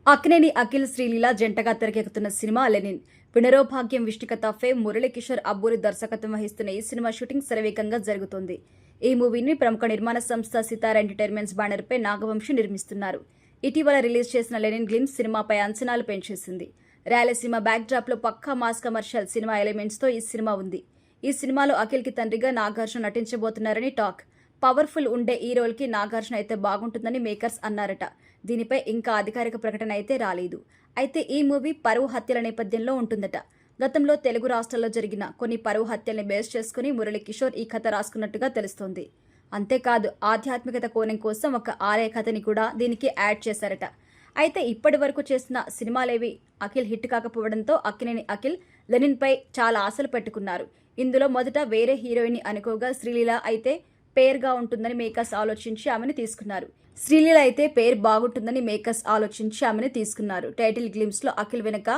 అక్కినేని అఖిల్ శ్రీలీల జంటగా తెరకెక్కుతున్న cinema Lenin. పునరోభాగ్యం విష్ణుకథ fame Muralikishore Abburi దర్శకత్వం వహిస్తున్న ఈ సినిమా షూటింగ్ శరవేగంగా జరుగుతోంది. ఈ మూవీని ప్రముఖ నిర్మాణ సంస్థ సితార ఎంటర్టైన్మెంట్స్ బ్యానర్ పై నాగవంశి నిర్మిస్తున్నారు. ఇటీవల రిలీజ్ చేసిన లెనిన్ గ్లిమ్స్ సినిమాపై అంచనాలు పెంచేసింది. రాయలసీమ బ్యాక్ డ్రాప్ లో పక్కా మాస్ కమర్షియల్ సినిమా ఎలిమెంట్స్ తో ఈ సినిమా ఉంది. ఈ సినిమాలో అఖిల్ కి తండ్రిగా నాగార్జున నటించబోతున్నారని టాక్. పవర్ఫుల్ ఉండే ఈ రోల్ కి నాగార్జున అయితే బాగుంటుందని మేకర్స్ అన్నారట. దీనిపై ఇంకా అధికారిక ప్రకటన అయితే రాలేదు. అయితే ఈ మూవీ పరువు హత్యల నేపథ్యంలో ఉంటుందట. గతంలో తెలుగు రాష్ట్రాల్లో జరిగిన కొన్ని పరువు హత్యల్ని బేస్ చేసుకుని మురళీకిషోర్ ఈ కథ రాసుకున్నట్టుగా తెలుస్తోంది. అంతేకాదు ఆధ్యాత్మికత కోణం కోసం ఒక ఆలయ కథని కూడా దీనికి యాడ్ చేశారట. అయితే ఇప్పటి వరకు చేసిన సినిమాలేవి అఖిల్ హిట్ కాకపోవడంతో అక్కినేని అఖిల్ లెనిన్ పై చాలా ఆశలు పెట్టుకున్నారు. ఇందులో మొదట వేరే హీరోయిన్ అనుకోగా శ్రీలీల అయితే పేరుగా ఉంటుందని మేకర్స్ ఆలోచించి ఆమెను తీసుకున్నారు. శ్రీలీల అయితే పేరు బాగుంటుందని మేకర్స్ ఆలోచించి ఆమెను తీసుకున్నారు. టైటిల్ గ్లిమ్స్ లో అఖిల్ వెనక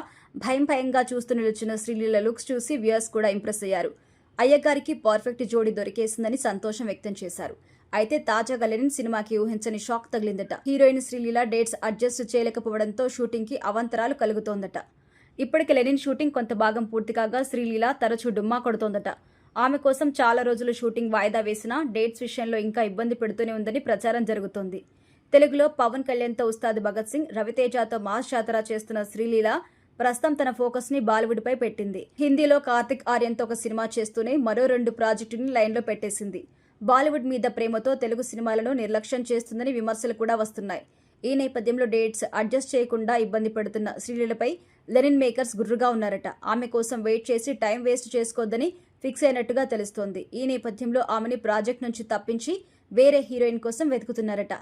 భయంగా చూస్తూ నిలుచున్న శ్రీలీల లుక్స్ చూసి వ్యూయర్స్ కూడా ఇంప్రెస్ అయ్యారు. అయ్యగారికి పర్ఫెక్ట్ జోడీ దొరికేసిందని సంతోషం వ్యక్తం చేశారు. అయితే తాజాగా లెనిన్ సినిమాకి ఊహించని షాక్ తగిలిందట. హీరోయిన్ శ్రీలీల డేట్స్ అడ్జస్ట్ చేయలేకపోవడంతో షూటింగ్ కి అవాంతరాలు కలుగుతోందట. ఇప్పటికి లెనిన్ షూటింగ్ కొంత భాగం పూర్తి కాగా శ్రీలీల తరచూ డుమ్మా కొడుతోందట. ఆమె కోసం చాలా రోజులు షూటింగ్ వాయిదా వేసినా డేట్స్ విషయంలో ఇంకా ఇబ్బంది పెడుతూనే ఉందని ప్రచారం జరుగుతోంది. తెలుగులో పవన్ కళ్యాణ్తో ఉస్తాద్ భగత్ సింగ్, రవితేజతో మాస్ జాతర చేస్తున్న శ్రీలీల ప్రస్తుతం తన ఫోకస్ ని బాలీవుడ్ పై పెట్టింది. హిందీలో కార్తిక్ ఆర్యన్తో ఒక సినిమా చేస్తూనే మరో 2 ప్రాజెక్టుని లైన్లో పెట్టేసింది. బాలీవుడ్ మీద ప్రేమతో తెలుగు సినిమాలను నిర్లక్ష్యం చేస్తుందని విమర్శలు కూడా వస్తున్నాయి. ఈ నేపథ్యంలో డేట్స్ అడ్జస్ట్ చేయకుండా ఇబ్బంది పడుతున్న శ్రీలీలపై లెనిన్ మేకర్స్ గుర్రుగా ఉన్నారట. ఆమె కోసం వెయిట్ చేసి టైం వేస్ట్ చేసుకోవద్దని ఫిక్స్ అయినట్టుగా తెలుస్తోంది. ఈ నేపథ్యంలో ఆమెని ప్రాజెక్ట్ నుంచి తప్పించి వేరే హీరోయిన్ కోసం వెతుకుతున్నారట.